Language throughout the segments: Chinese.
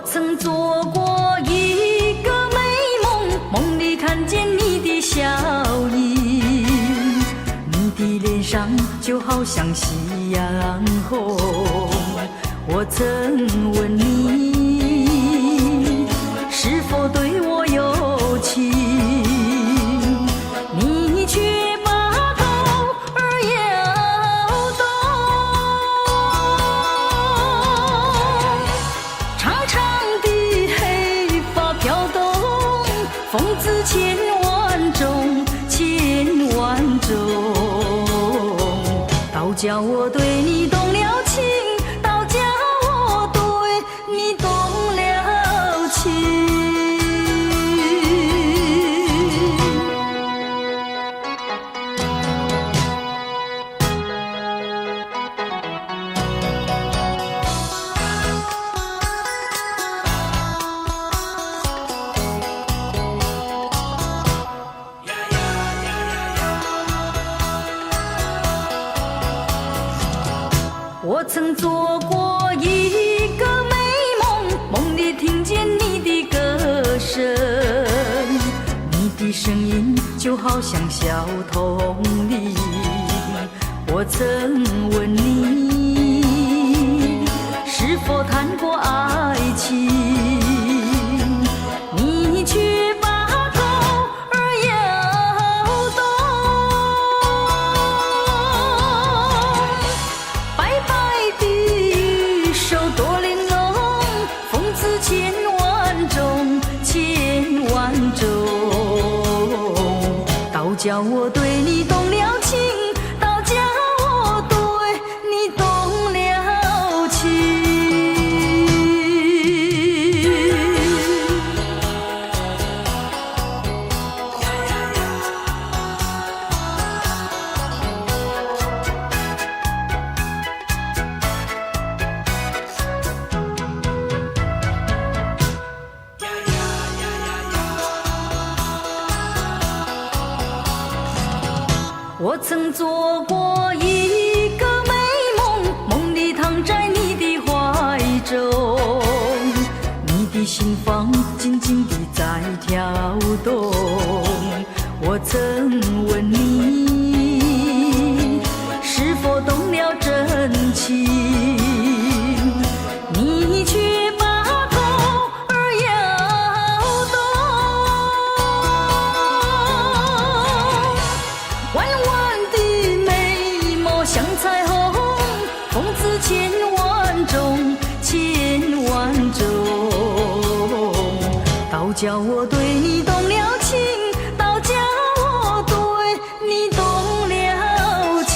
曾做过一个美梦，梦里看见你的笑意，你的脸上就好像夕阳红。我曾问你是否对我有情，你却把头儿摇动。长长的黑发飘动，风姿千万种，千万种，倒叫我对你动了情，倒叫我对你动了情。我曾做过一个美梦，梦里听见你的歌声，你的声音就好像小童铃。我曾问你是否谈过爱情，你却把头儿摇动。白白的手多玲珑，风姿千万种，千万种，倒叫我对你动了情，倒叫我对你动了情。我曾做过一个美梦，梦里躺在你的怀中，你的心房紧紧地在跳动。我曾问你是否动了真情，你却把头儿摇动。弯弯的眉毛像彩虹，风姿千万种，千万种，倒叫我对你动了情，倒叫我对你动了情。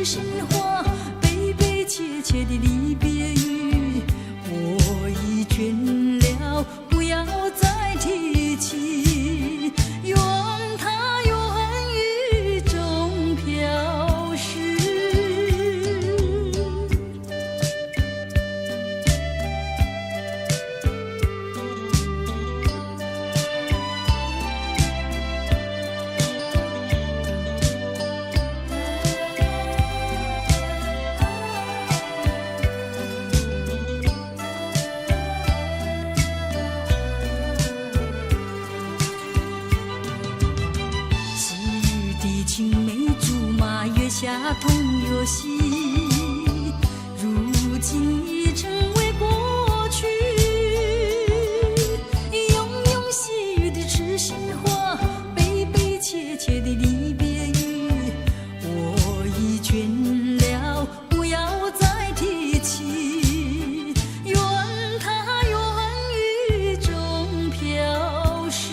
心话，悲悲切切的离别语，我已倦了，不要再提起，愿它愿雨中飘逝。青梅竹马，月下同游戏，如今已成为过去。庸庸细语的痴心话，悲悲切切的离别语，我已倦了，不要再提起，愿它愿雨中飘逝。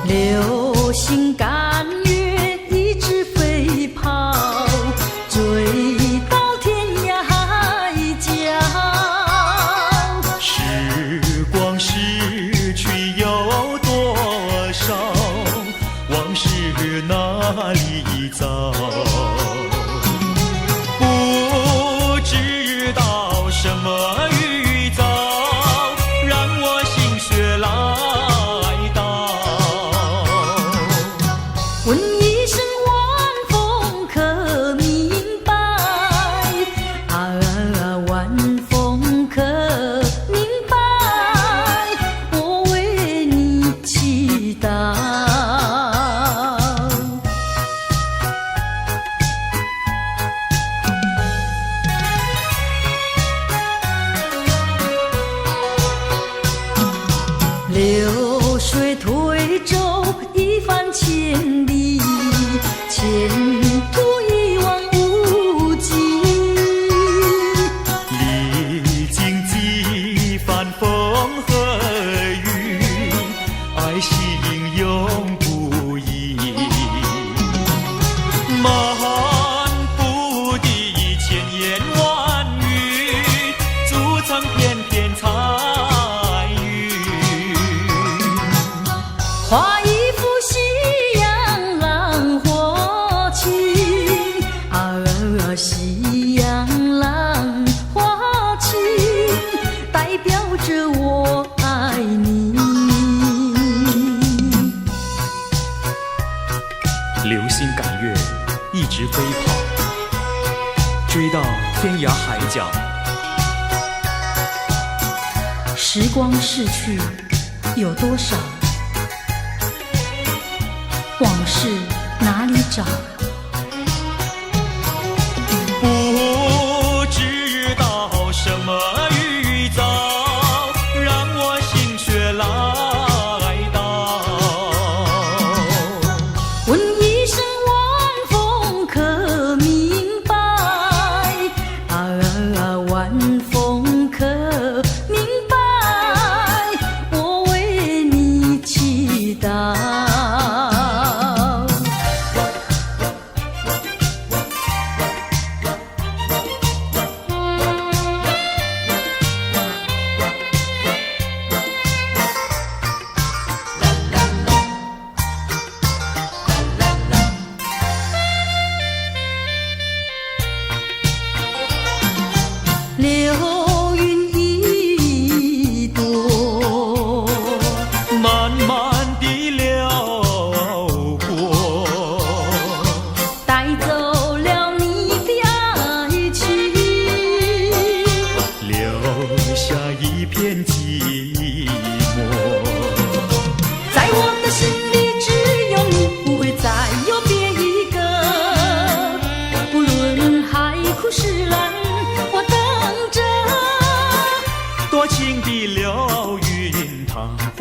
流星赶月，一直飞跑，追到天涯海角。时光逝去有多少？往事哪里找？不知道什么预兆，让我心血来到。问一声晚风可明白？晚风可明白？我为你祈祷。流水推舟一番千里，前途一望无际。历经几番风和雨，爱心永不移。漫步的千言万语，筑成片片彩云。画一幅夕阳浪花情，夕阳浪花情，代表着我爱你。流星赶月，一直飞跑，追到天涯海角。时光逝去有多少？往事哪里找？不知道什么预兆，让我心血来到。问一声晚风可明白？晚风可明白？我为你祈祷。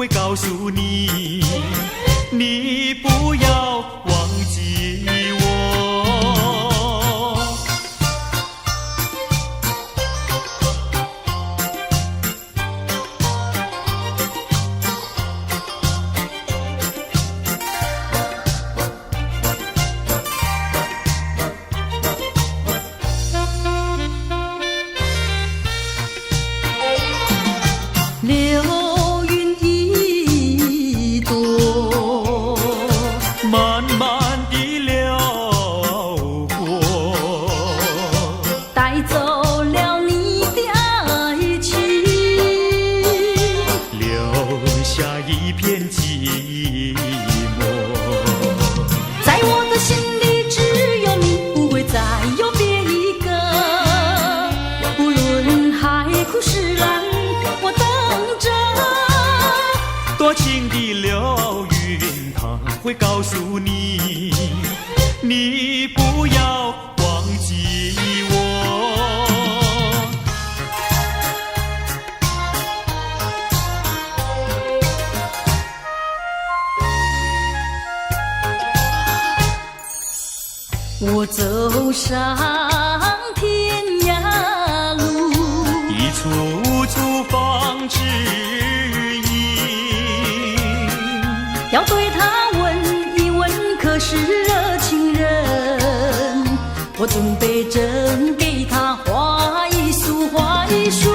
会告诉你，你不要忘记我。流云一朵，慢慢地流过，带走了你的爱情，留下一片寂寞。在我的心里只有你，不会再有别一个。无论海枯石烂，我等着。多情的流云，它会告诉你，你不要忘记我。我走上天涯路，一处处放指引，要对他问一问，可是热情人？我准备真给他画一束，画一束。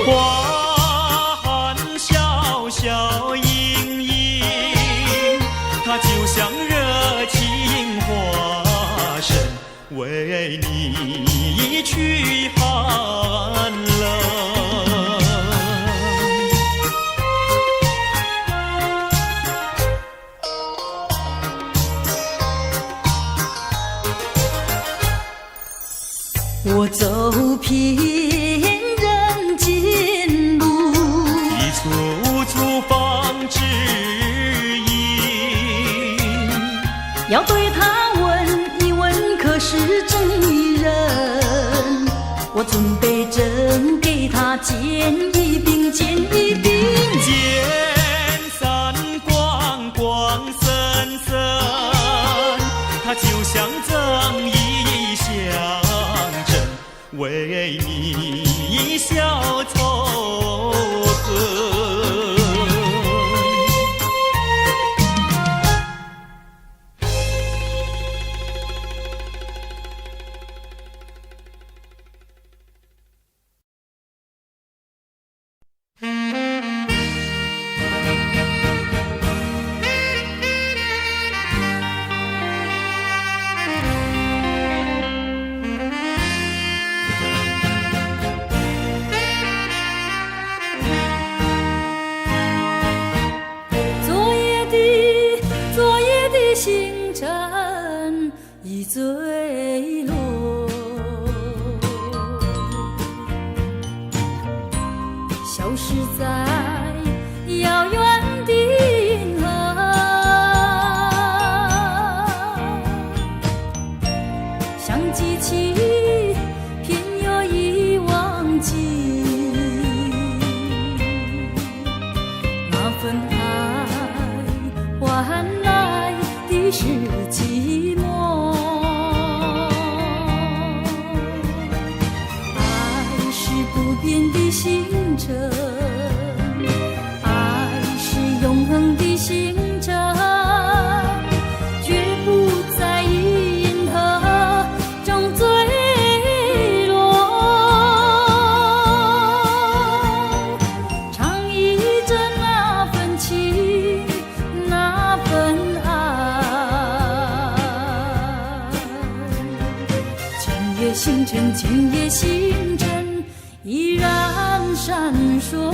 花含笑笑盈盈，它就像热情花神，为你驱寒冷。我走遍人间路，一处处放指引，要对他问一问，可是真一人？我准备真给他见一饼，见一饼。见散光光森森，它就像正义象征，为你消仇恨。昨夜的星辰已坠落，消失在遥远的银河，想记起偏又已忘记那份爱换来的是寂寞。爱是不变的星辰，爱是永恒的星辰，绝不在银河中坠落。唱忆着那份情，那份爱。今夜星辰，今夜星辰依然闪烁。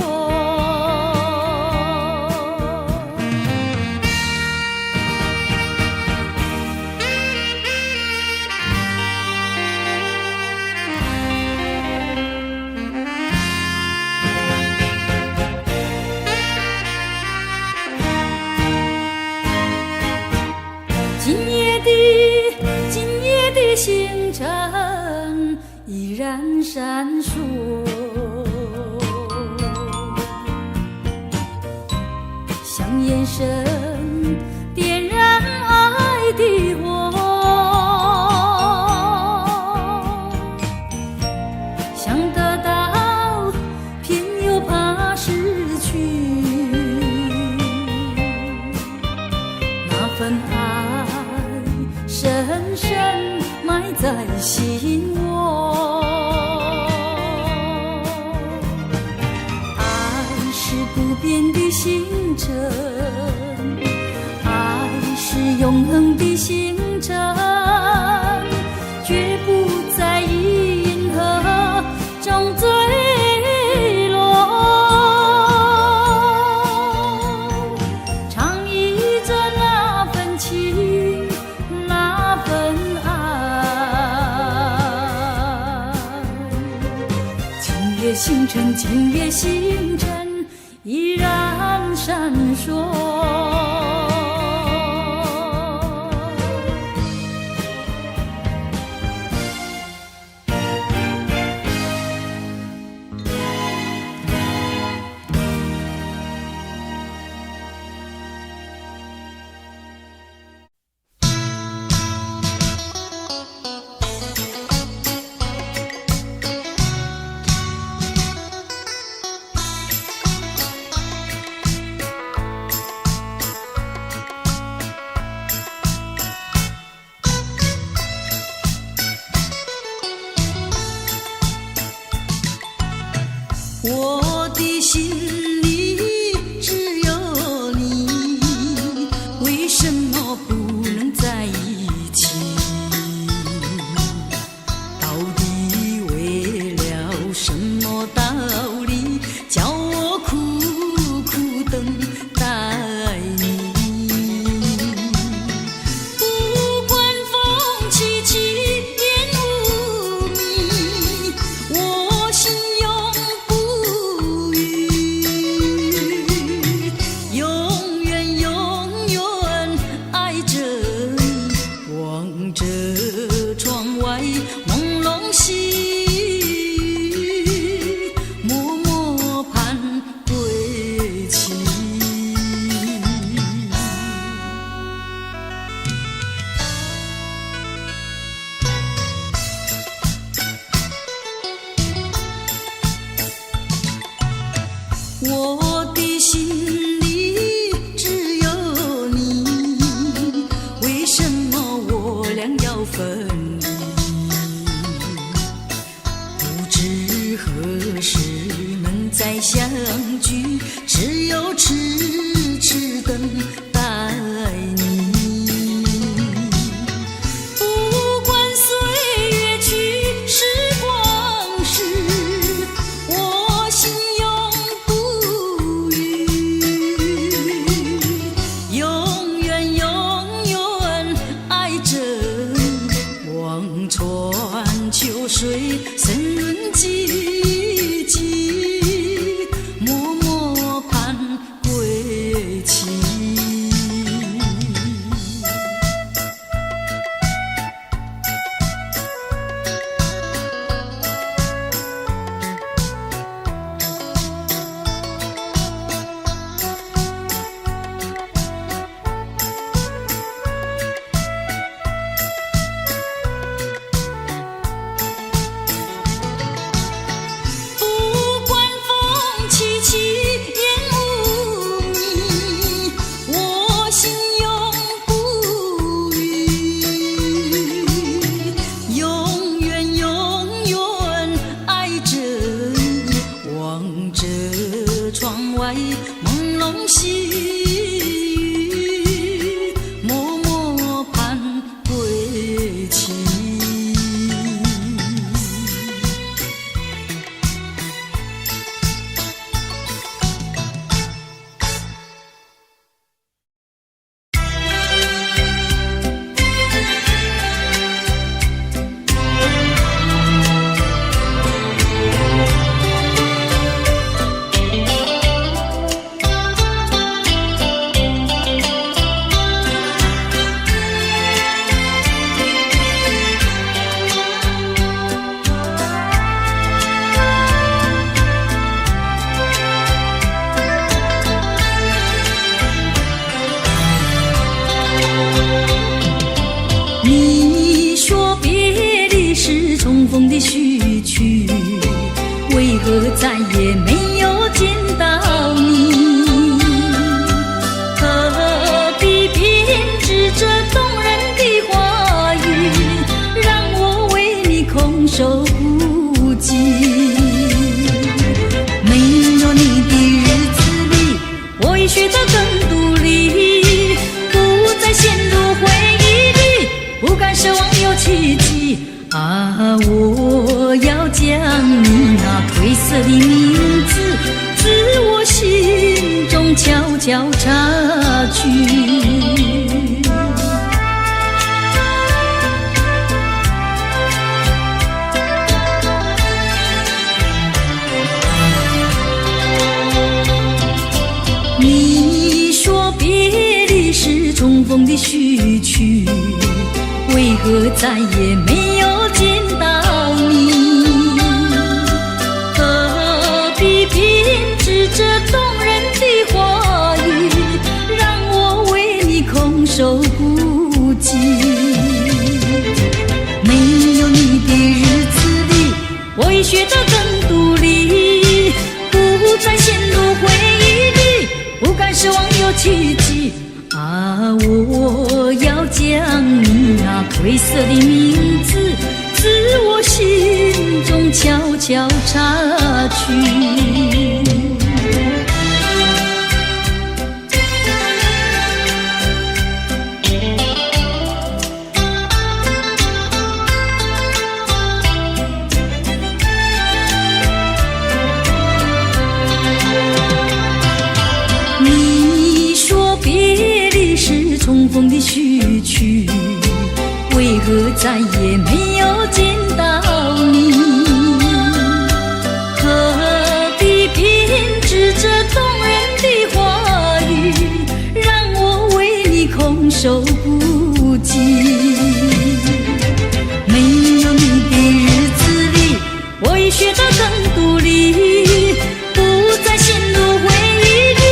今夜的星辰依然闪烁，眼神点燃爱的火，想得到偏又怕失去，那份爱深深埋在心窝。爱是不变的星辰，爱是永恒的星辰，绝不在意银河中坠落。唱忆着那份情，那份爱。今夜星辰，今夜星辰依然闪烁。我的心里只有你，为什么不能在一起？到底为了什么道理，叫我苦苦等待你？不管风起起，烟雾迷，我心永不渝，永远永远爱着你，望着窗外朦胧细雨，默默盼归期。我的心里只有你，为什么我俩要分离？不知何时能再相聚，只有痴痴等待你。不管岁月去，时光逝，我心永不渝，永远永远爱着你，望穿秋水，深润寂寂，默默盼归你说别离是重逢的序曲，为何再也没有见到你？何必编织这动人的话语，让我为你空守不及？没有你的日子里，我已学得更独立，不再陷入回忆里，不敢奢望有奇迹。啊，我要将你那褪色的名字，自我心中悄悄插去。你说别离是重逢的序曲，为何再也没有见到你？何必编织这动人的话语，让我为你空守不及？没有你的日子里，我已学得更独立，不再陷入回忆里，不敢奢望有奇迹。啊，我要将你那褪色的名字，自我心中悄悄插去。你说别离是重逢的序曲，为何再也没有见到你？何必编织这动人的话语，让我为你空守不及？没有你的日子里，我已学得更独立，不再陷入回忆里，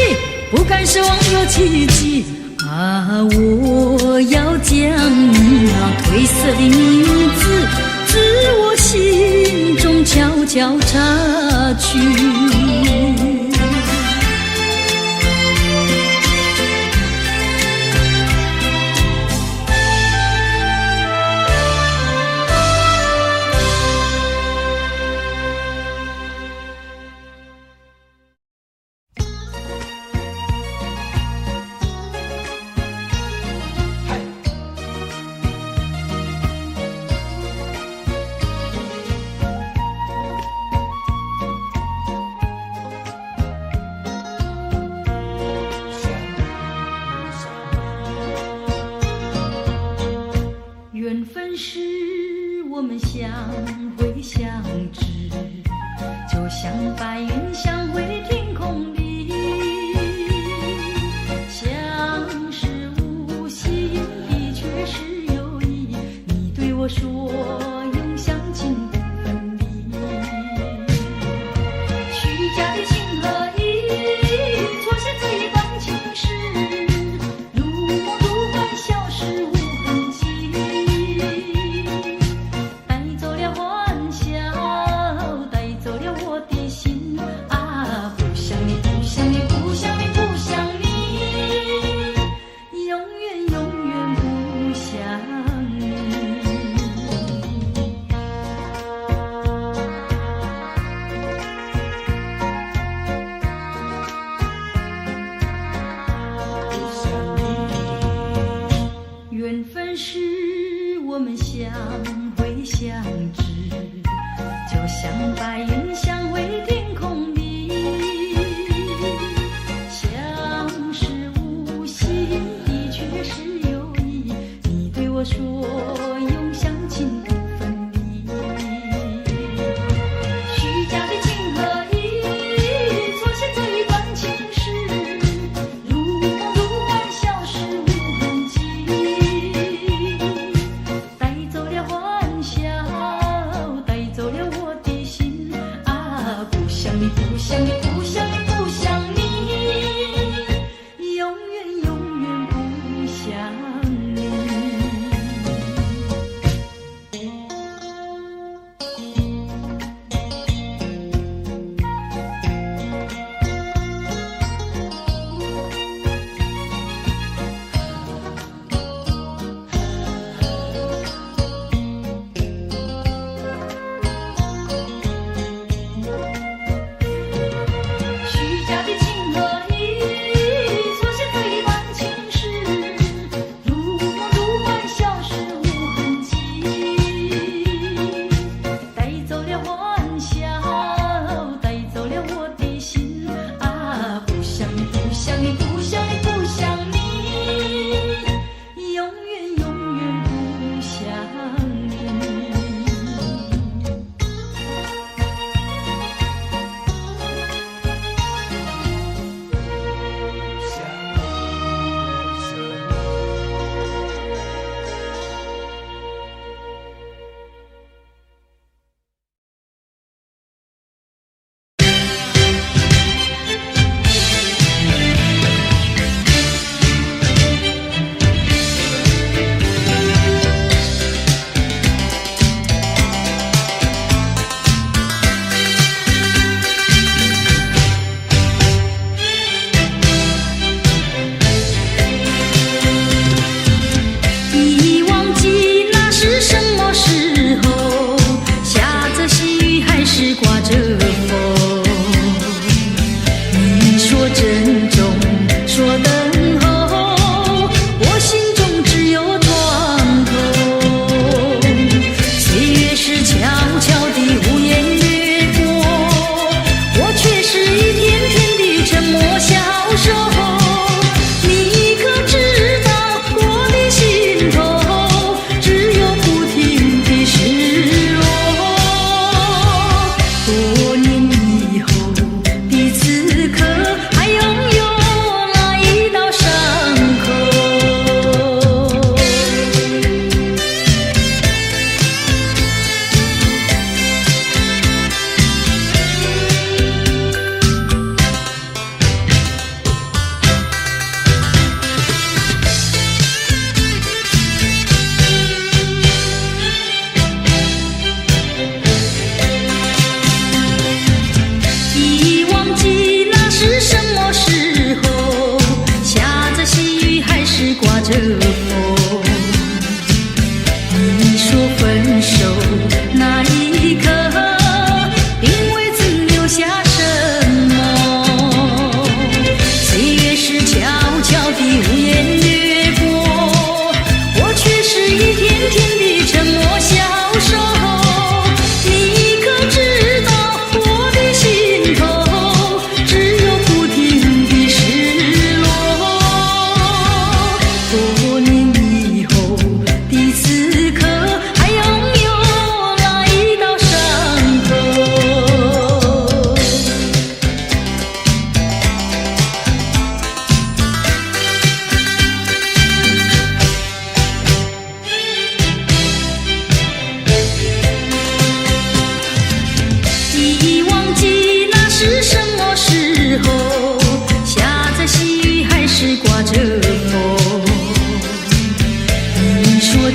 不敢奢望有奇迹。啊，我要将你那褪色的名字，自我心中悄悄插去。缘分是我们相会相知，就像白云相会天空里，相识无心的却是有意。你对我说永相亲不分离，虚假的情和义，错写这一段情诗，如梦如幻，消失无痕迹。带走了欢笑，带走了我的心啊！不想你，不想你，不想你，不想你，永远永远不想你。缘分是我们相会相知，就像白云相会天空里，相识无心的却是有意。你对我说永相亲不分离，虚假的情和义，错写这一段情诗，如梦如幻，消失无痕迹。带走了欢笑，带走了我的心啊！不想你，不想你，不想你，不想你，永远永远不想你。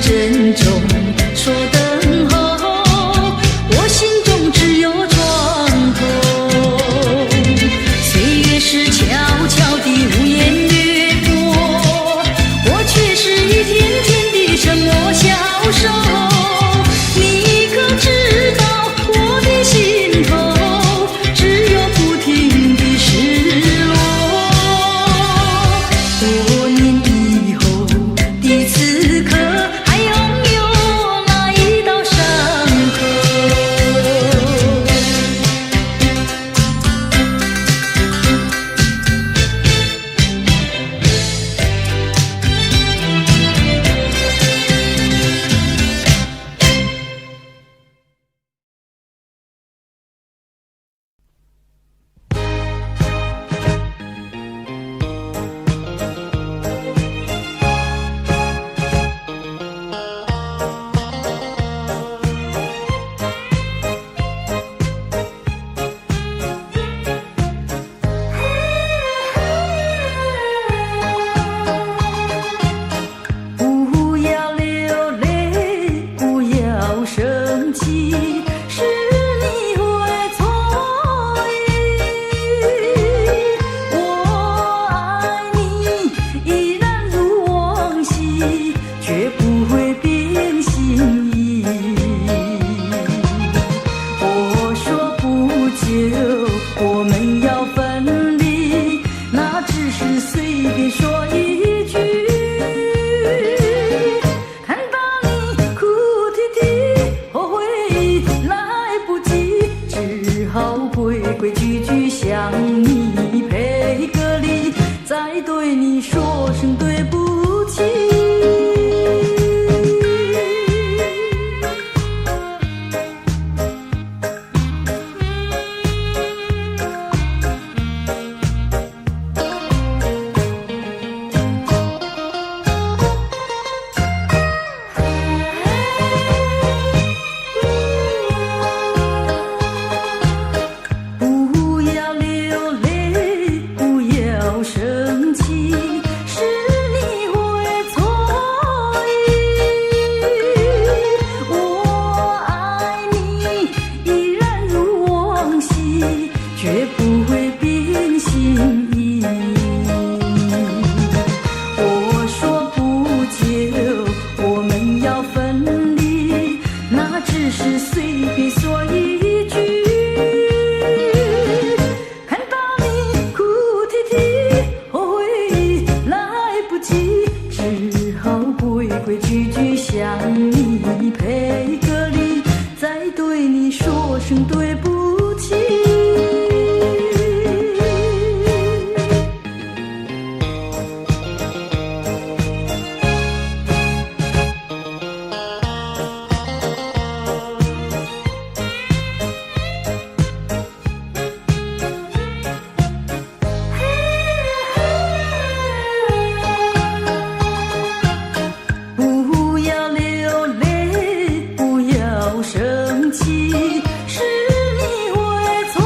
珍重，说等候，我心中只有床头。岁月是悄悄地无言掠过，我却是一天天地沉默消瘦。你可知道我的心头只有不停的失落？多年以后的此刻，还拥有那一道伤口。不要流泪，不要生气，是你会错意。我爱你依然如往昔，却不会变心意。我说不久我们要分离，那只是随便说一句。看到你哭啼啼，后悔来不及，只好规规矩矩向你赔个礼，再对你说声对不起。不要流泪，不要生气，是你会错意。我爱你依然如往昔，却不会变心意。我说不久我们要分离，那只是随便说一句。看到你哭啼啼，后悔来不及，只好规规矩矩向你赔个礼，再对你说声对不起。不要流泪，不要生气，是你会错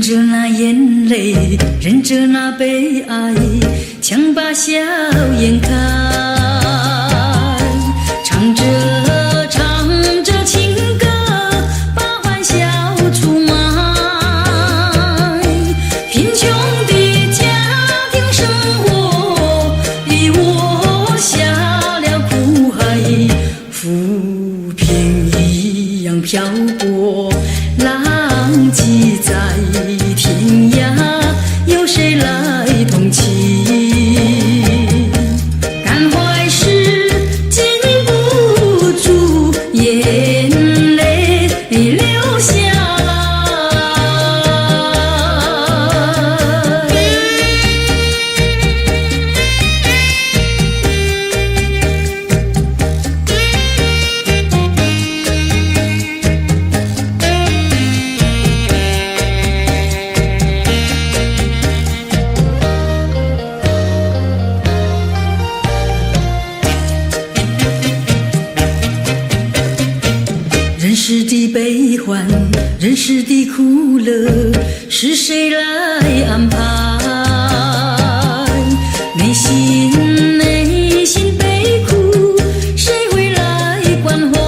忍着那眼泪，忍着那悲哀，强把笑颜开，唱着唱着情歌，把欢笑出卖。贫穷的家庭生活逼我下了苦海，浮萍一样漂泊，浪迹在天涯，有谁来同情？感怀时禁不住眼泪流下人世的悲欢，人世的苦乐，是谁来安排？内心悲苦，谁会来关怀？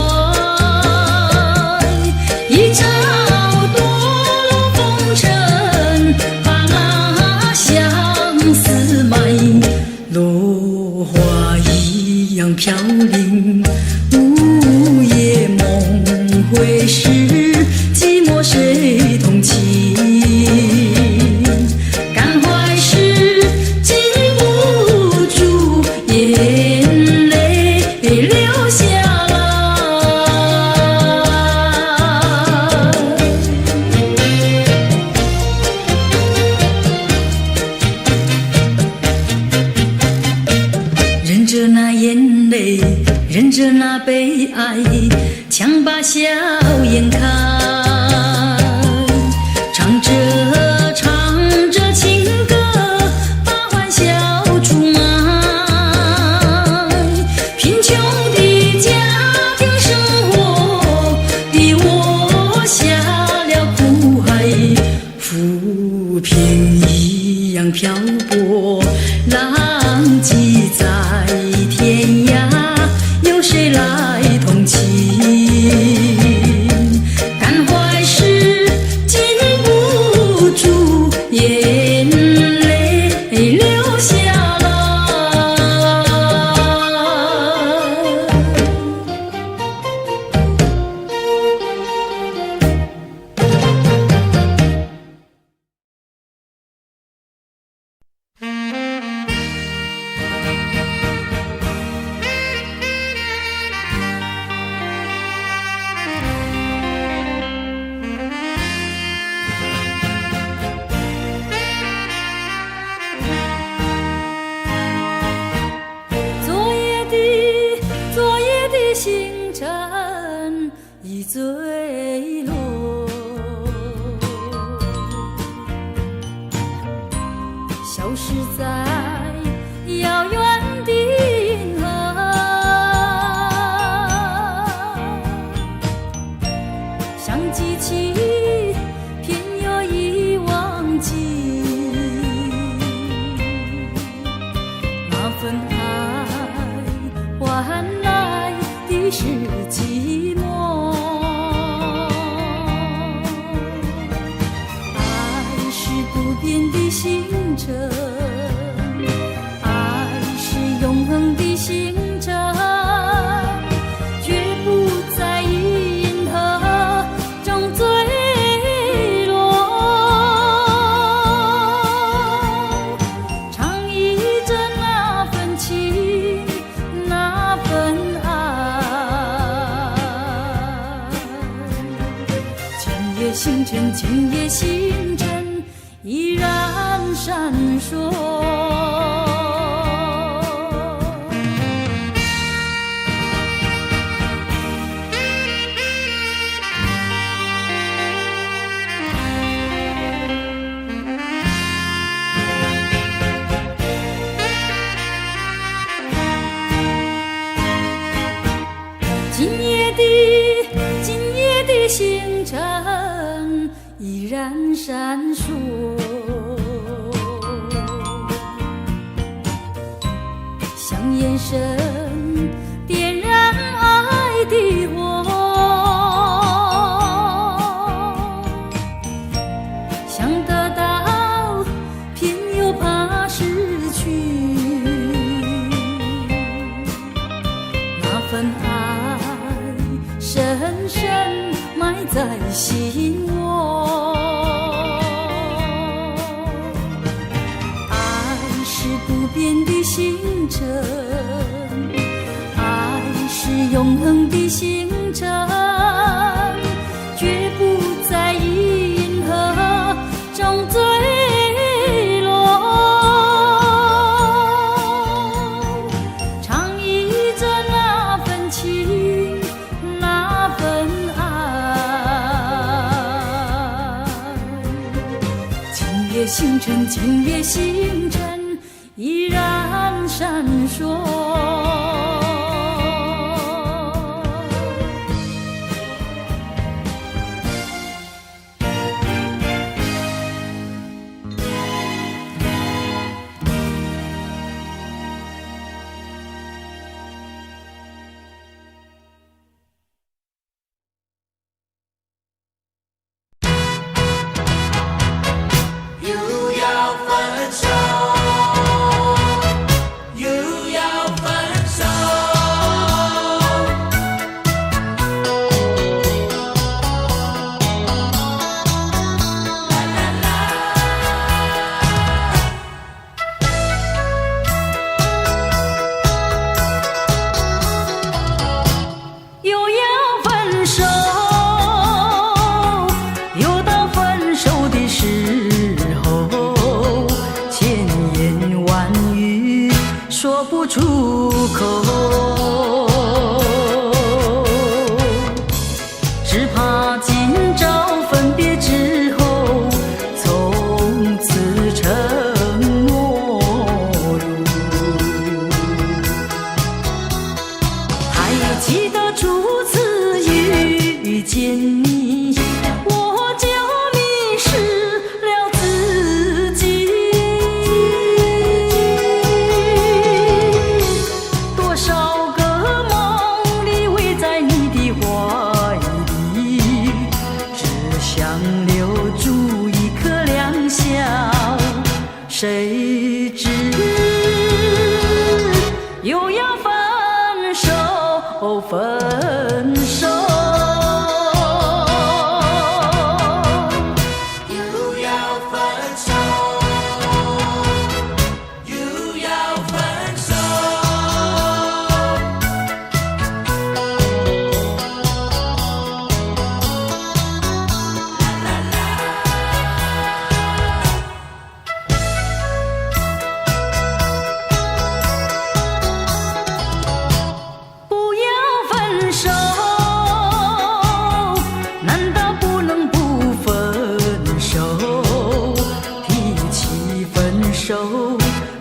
一朝堕落风尘，把那相思埋，落花一样飘零，午夜梦回时，寂寞谁同情？感怀时禁不住眼泪流下来。忍着那眼泪，忍着那悲哀，强把笑颜开，唱着唱着情歌，把欢笑出卖。贫穷的家庭生活逼我下了苦海，浮萍一样漂泊，浪迹在天涯，有谁来同情？感怀时禁不住眼泪流下来。昨夜的星辰已坠落，消失在遥远的银河，想记起偏又已忘记那份爱换来的是寂寞。爱是不变的星辰，爱是永恒的星辰，绝不在银河中坠落。唱忆着那份情，那份爱，今夜星辰，今夜星辰依然闪烁。今夜的星辰依然然闪烁，像眼神点燃爱的火，想得到偏又怕失去，那份爱深深埋在心窝。爱是不变的星辰，爱是永恒的星辰，绝不在银河中坠落。唱依着那份情，那份爱。今夜星辰，今夜星辰依然闪烁。说不出口，只怕今朝分别之后，从此成陌路。还记得初次遇见你，我就迷失了自己。多少个梦里围在你的怀里，只想留住一颗良笑，谁知又要分手，分手。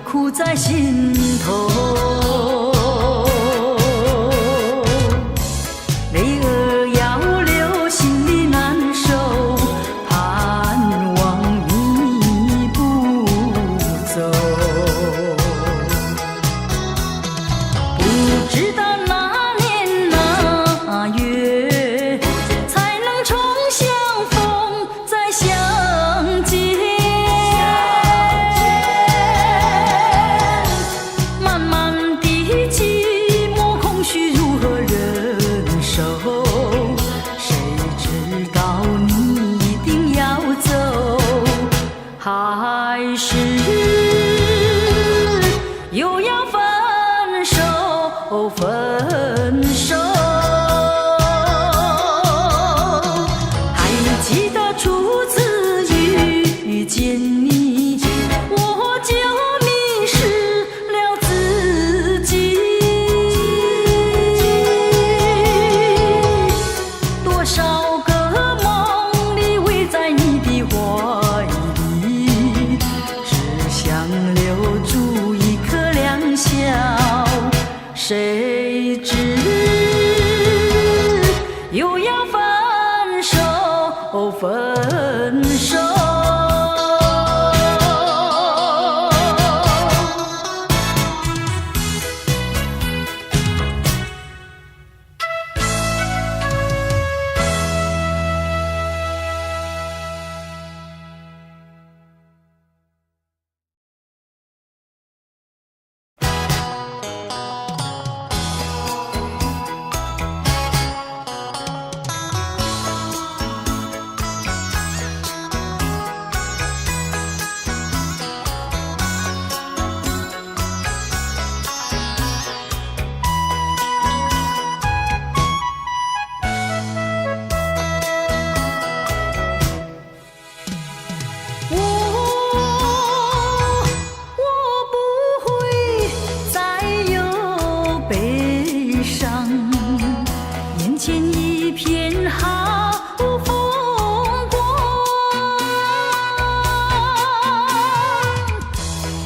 苦在心头，泪儿要流，心里难受，盼望你不走。不知道哪年哪月才能重相逢，再相见。还是又要分手，分手。还记得初次遇见你，我就迷失了自己。多少个梦里围在你的怀里，只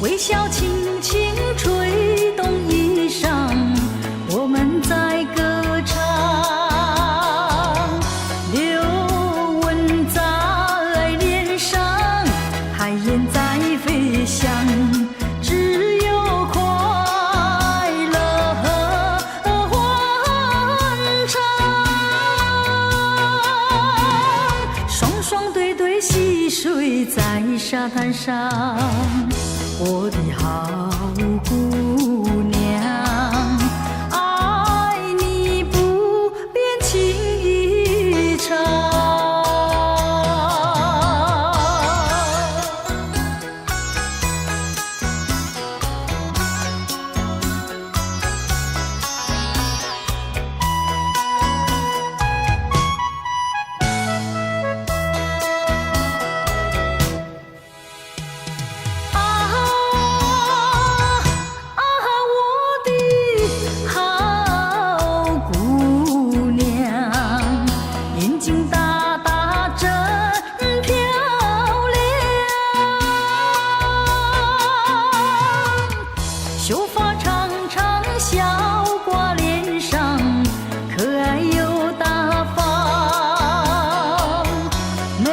微笑轻轻吹动衣裳，我们在歌唱，流纹在脸上，海燕在飞翔，只有快乐和欢畅，双双对对戏水在沙滩上，我的好姑娘，爱你不变情意长。秀发长长，笑挂脸上，可爱又大方，没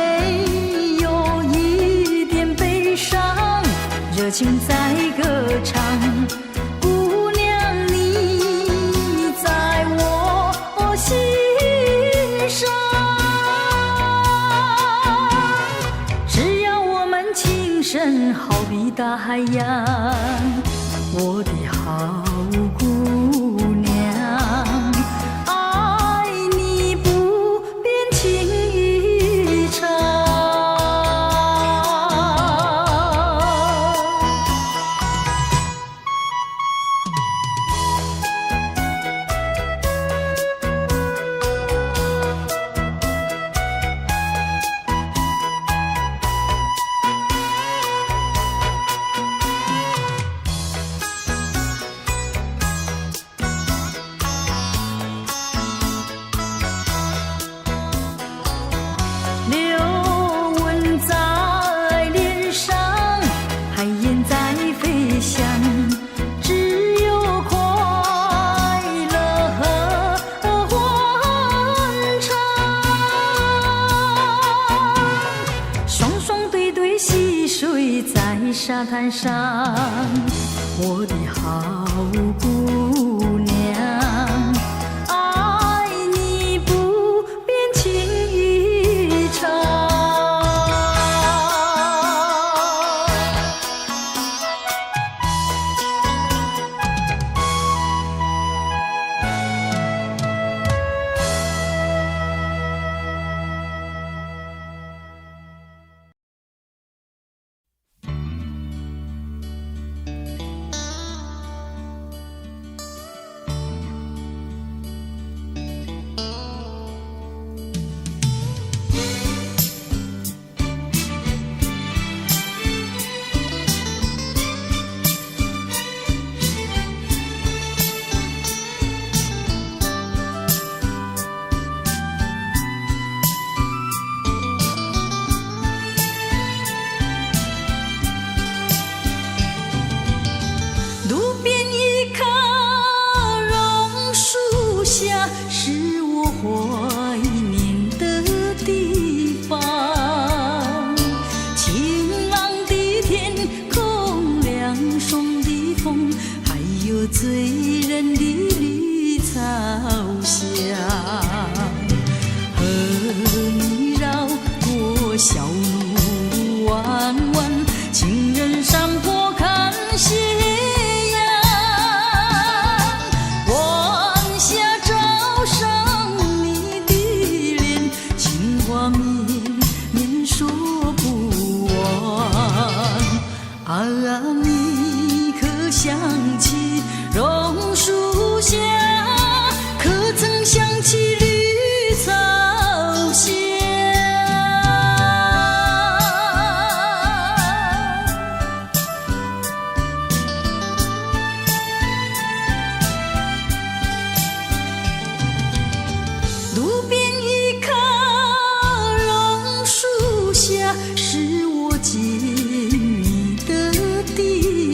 有一点悲伤，热情在歌唱。姑娘，你在我心上，只要我们情深，好比大海洋。我的好姑娘，爱你不变情意长。沙滩上，我的好姑娘，爱你不变情意长。是我怀念的地方，晴朗的天空，凉爽的风，还有醉人的绿草香，和你绕过小路弯弯，情人山坡看夕阳。啊，你可想起榕树下，可曾想起绿草香？路边一棵榕树下，是我见你的地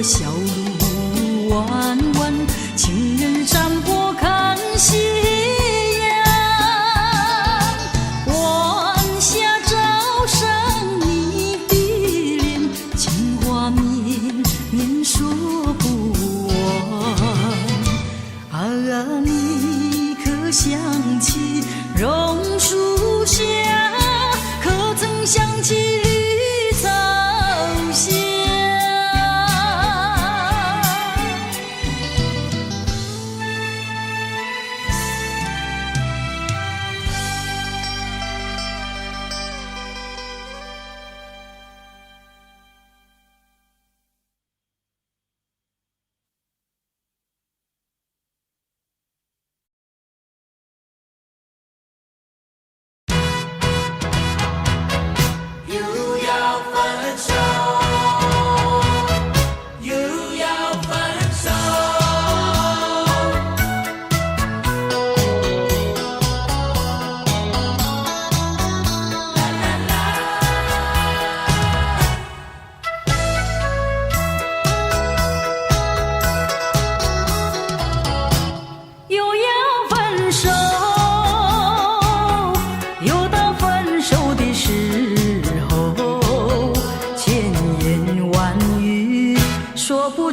我小路弯弯，情人山坡看夕阳，晚霞照上你的脸，情话绵绵说不完。啊，你可想起榕树下，可曾想起绿草香？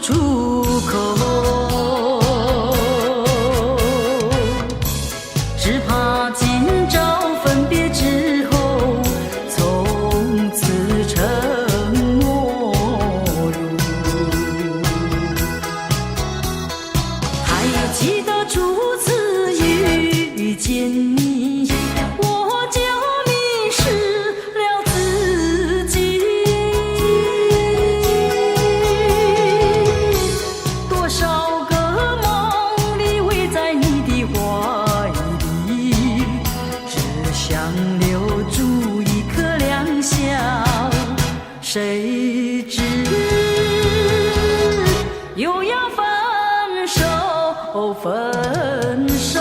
出口，只怕今朝分别之后，从此成陌路。还记得初次遇见你，我就迷失了自己。多少个梦里围在你的怀里，只想留住一颗良宵，谁知又要分手，分手。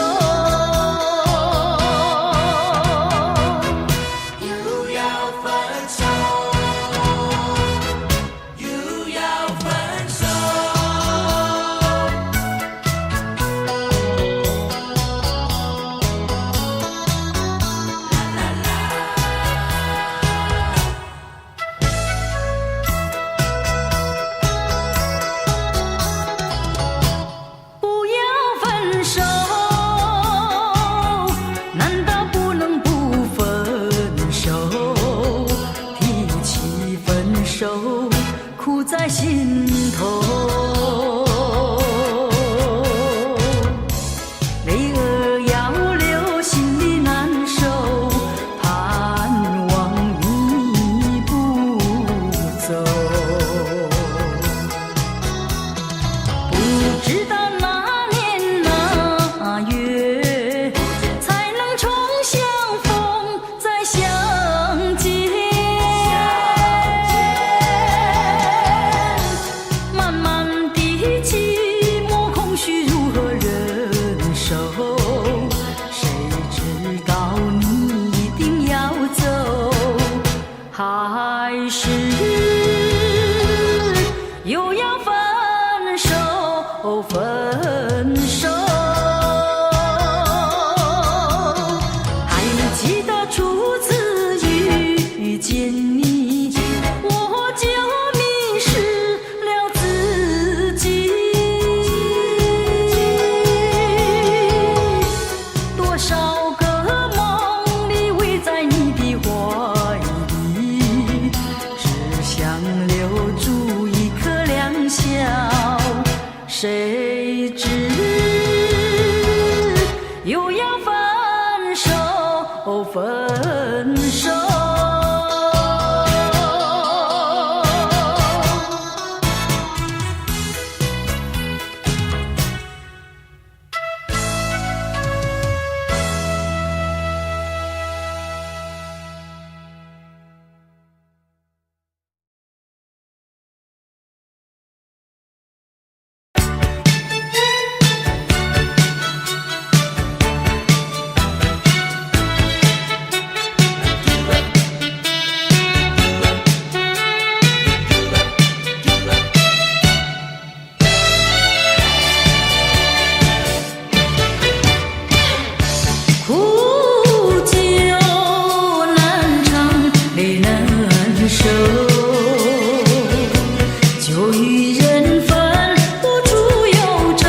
苦在心头，泪儿要流，心里难受，盼望你不走。不知道哪年哪月，才能重相逢再相见。还是又要分手，分手。还记得初次遇见你，我就迷失了自己。多少个梦里围在你的怀里，手，就与人分不出忧愁。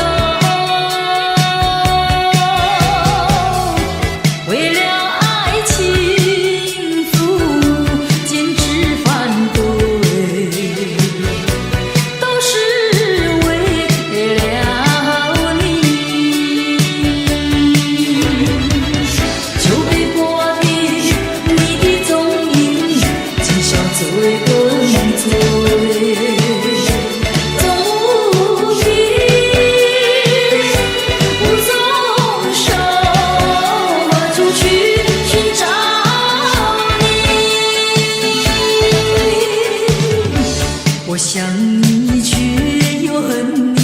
为了爱情父母坚持反对，都是为了你。就被迫的你的踪影，今宵醉更醉。总无凭无从手，何处去寻找你？我想你却又恨你，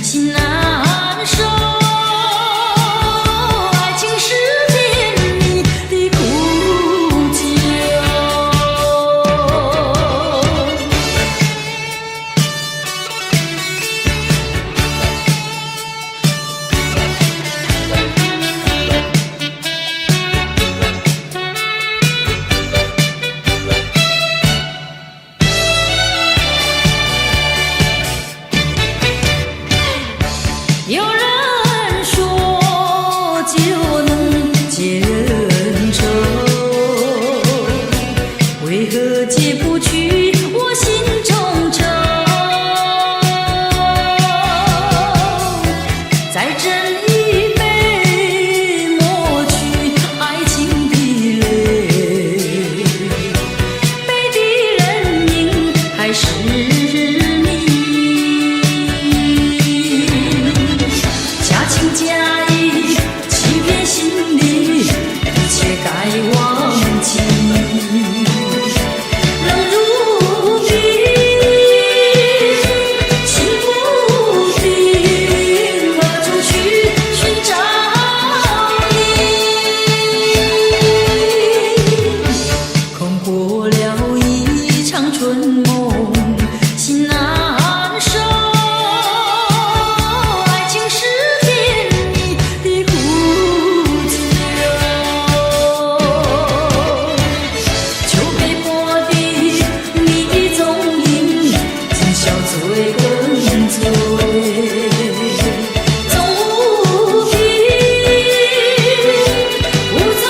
心难受。爱情是甜蜜的苦酒。有人说就能解恩仇，为何解不去我心中愁？再斟一杯，抹去爱情的泪，背的人影还是你。假情假意欺骗心里，一切该忘记。冷如冰，心不定，何处去寻找你？空过了一场春梦，心难受。爱情是甜蜜的苦酒，就被迫的你的踪影，今宵醉更醉。总无凭无从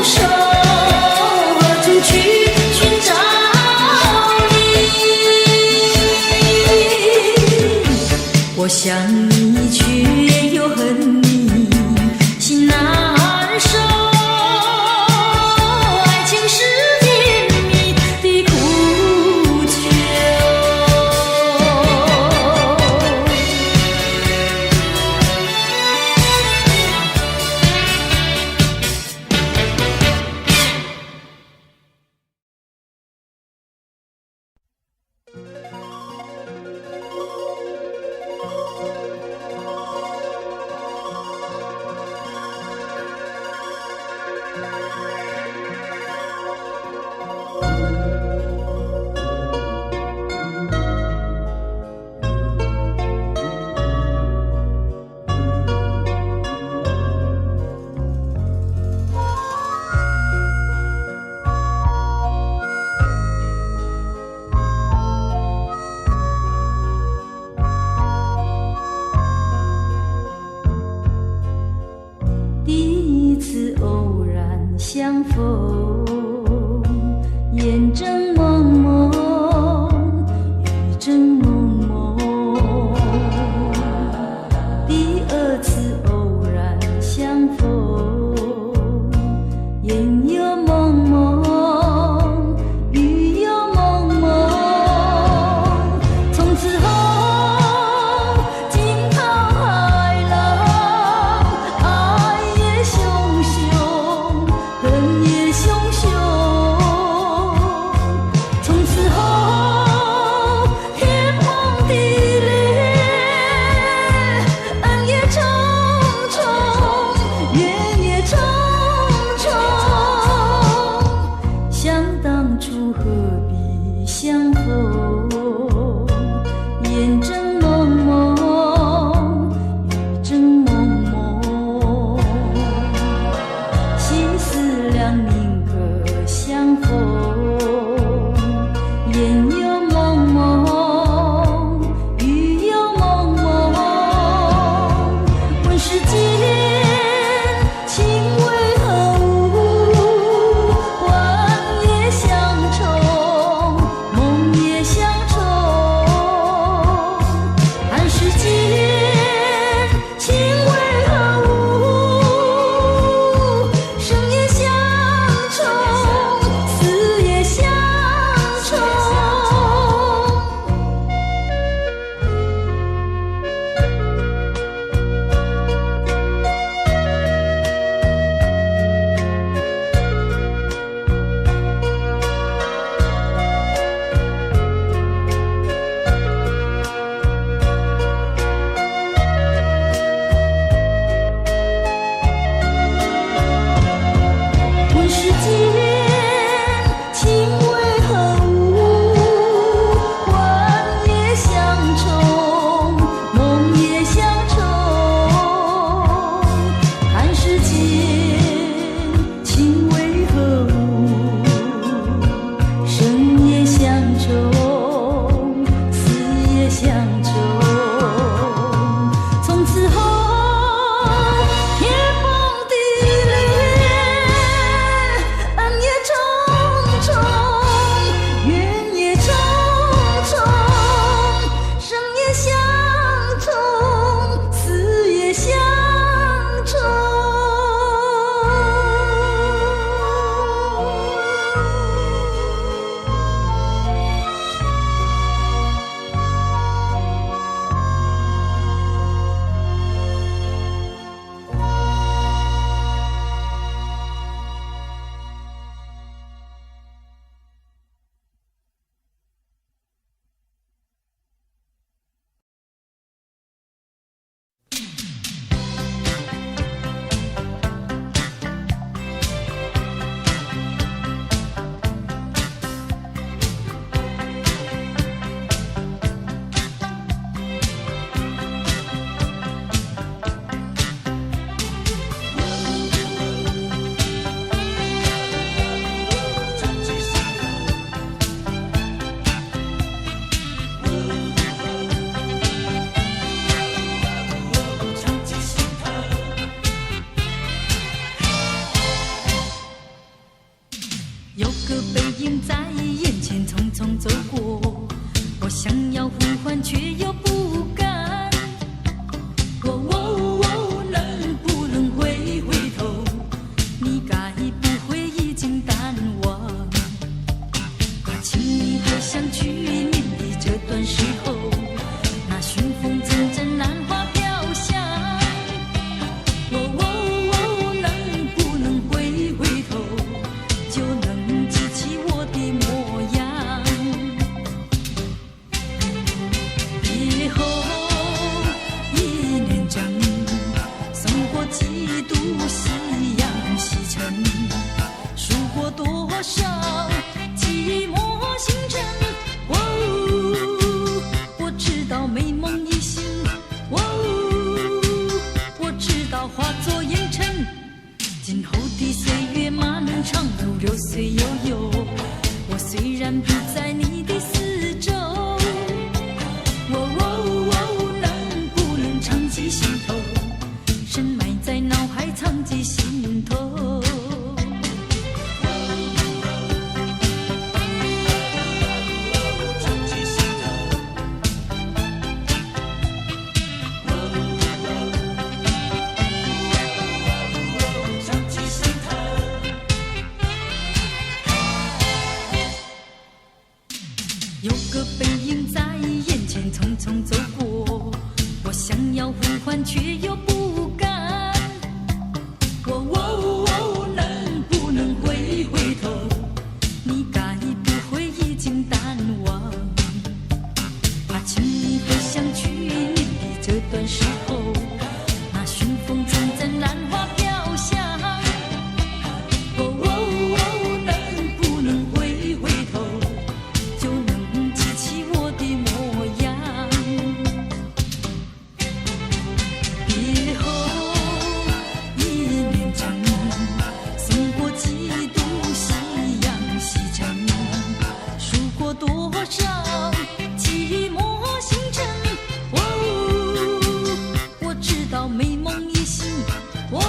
手，何处去寻找你？我想你却又恨你，心难受。爱情是甜蜜的苦酒。第一次偶然相逢，眼睁蒙蒙，雨正蒙蒙。第二次偶然相逢，眼又蒙蒙，雨又蒙蒙。从此后惊涛骇浪，爱也汹汹，恨也汹汹。从此后天荒地裂，恩也重重，怨也重重。想当初何必相逢，眼睁蒙蒙，雨正蒙蒙。夕思两宁可相逢，个背影在眼前匆匆走过，我想要呼唤却又不敢。能不能回头？你该不会已经淡忘？请你回想去年的这段时候，那熏风阵阵，兰花飘香。能不能回头，就能记起我的模样？别后一年整，送过几度夕阳西沉，数过多少寂寞星辰。我知道美梦已醒，我知道化作烟尘。今后的岁月漫长如流水悠悠，我虽然不在你的四周，能不能常记心头，深埋在脑海藏记心头。有个背影在眼前匆匆走过，我想要呼唤却又不敢。能不能回头？你该不会已经淡忘？请你回想去年的这段时候，那熏风阵阵，兰花飘香。能不能回头，就能记起我的模样？别后一年整，送过几度夕阳西沉，数过多少寂寞星辰。我知道美梦已醒，我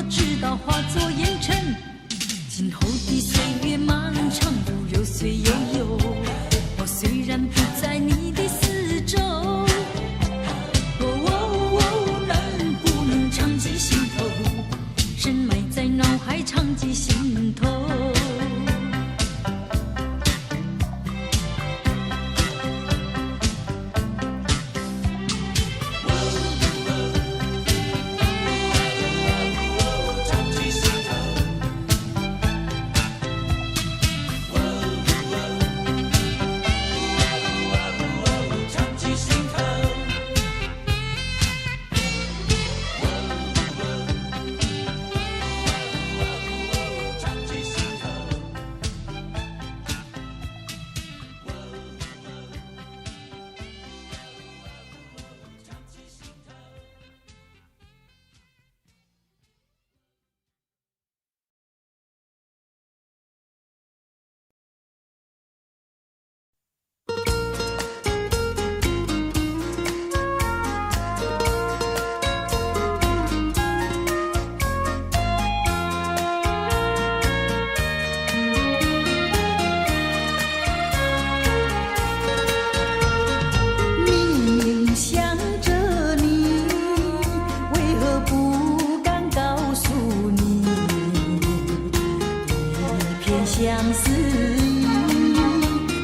知道化作烟尘。今后的岁月漫长如流水悠悠，我虽然不在你的四周，能不能常记心头，深埋在脑海常记心头。相思意，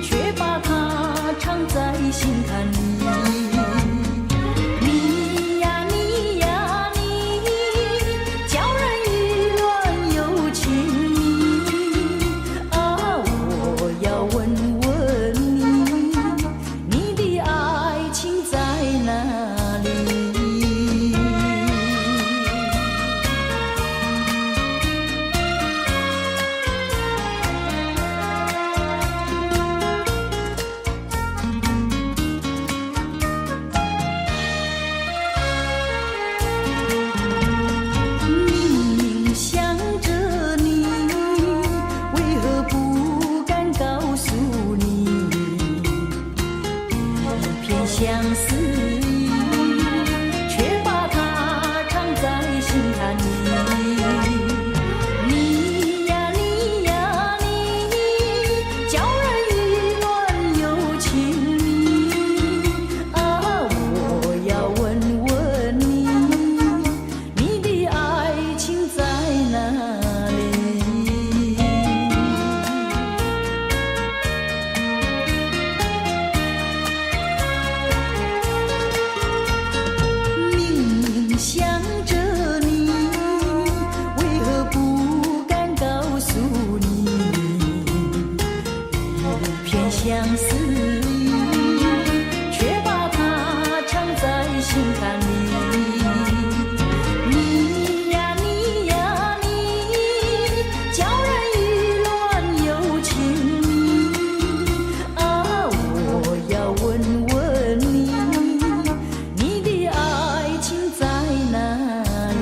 却把它藏在心坎里。你呀你呀你，叫人意乱又情迷啊！我要问问你，你的爱情在哪里？相思语，却把它藏在心坎里。你呀你呀你，叫人意乱又情迷啊！我要问问你，你的爱情在哪里？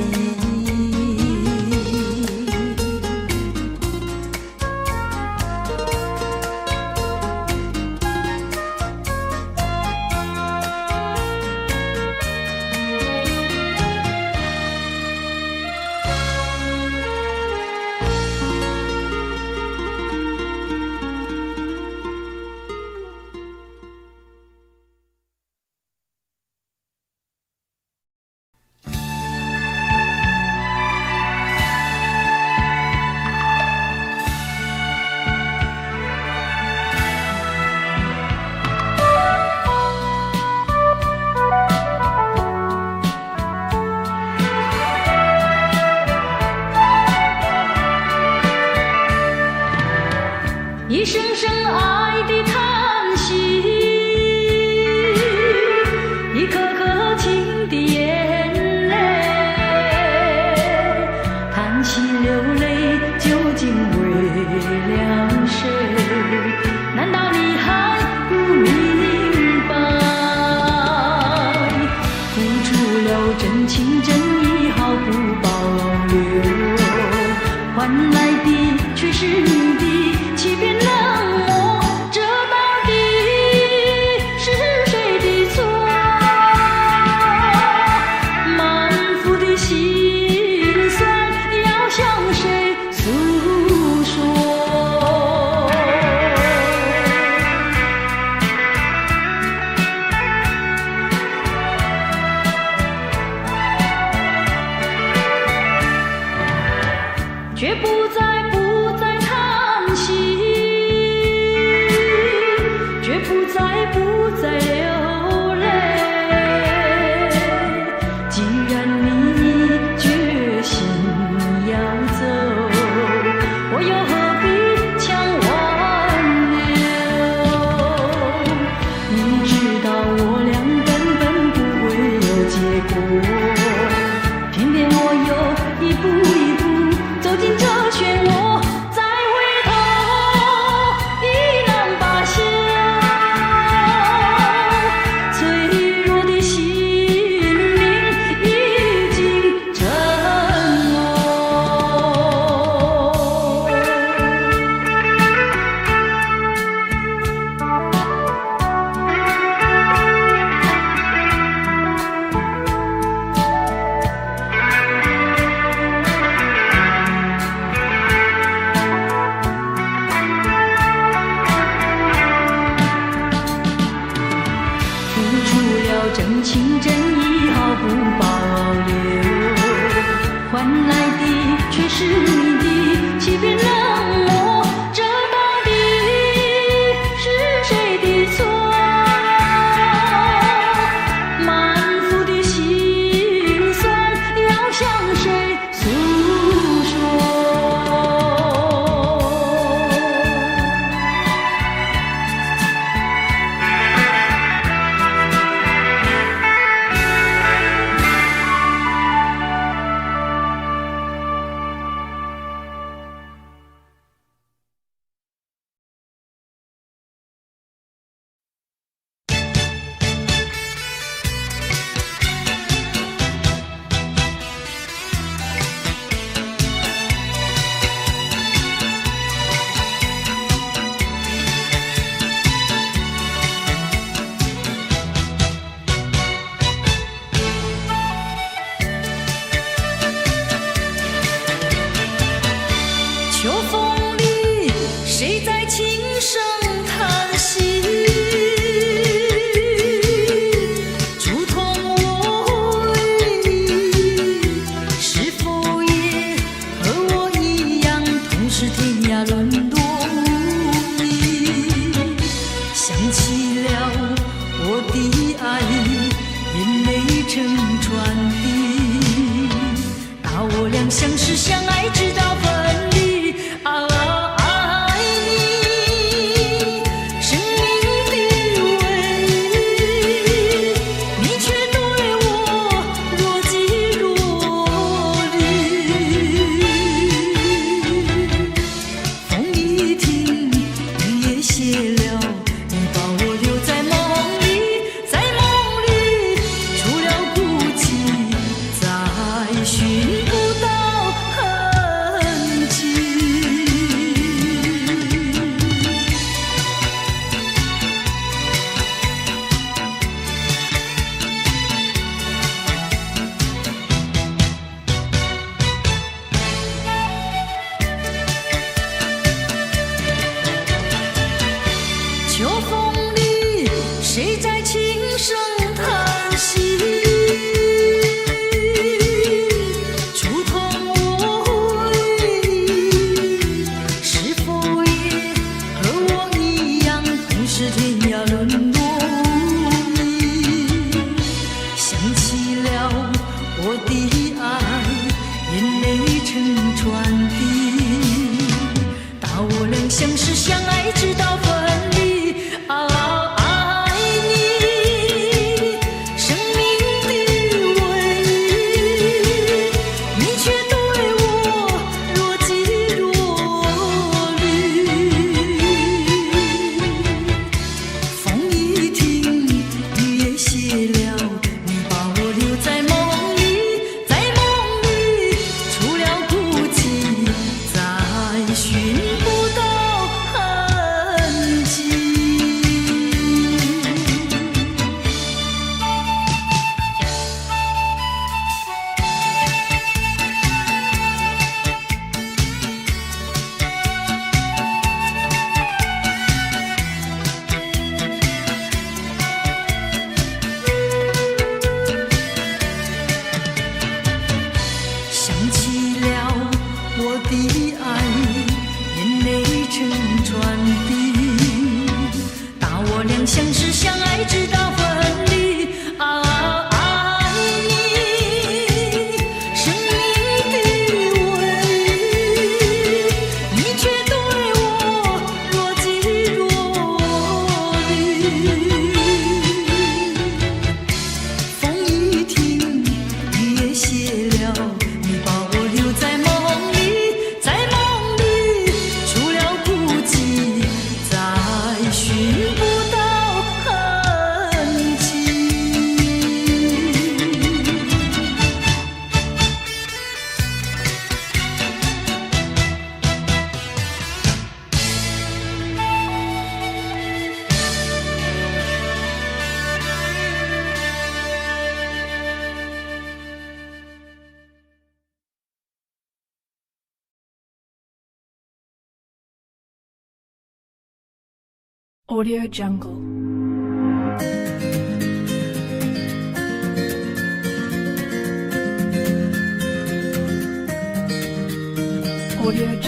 一声声爱的叹息，一颗颗情的眼泪，叹息流泪究竟为了谁？难道你还不明白？付出了真情真意毫不保留，换来的却是你的欺骗冷漠，这到底是谁的错？满腹的心酸要向谁诉说？却不再叹息。秋风里，谁在轻声叹息？触痛我回忆，是否也和我一样，同是天涯沦落无依？想起了我的爱，眼泪成船滴。打我俩相识相爱，直到分离。爱你，生命的唯一，你却对我若即若离。风一停，雨也歇了，你把我留在梦里，在梦里除了孤寂，再寻不到痕迹。想起了我的爱，眼泪成船滴。打我俩相识相爱，直到分离。爱你，生命的唯一，你却对我若即若离。风一停，雨也歇了，你把我留在梦里，在梦里除了孤寂，再寻不到痕迹。Audio Jungle. Audio Jungle.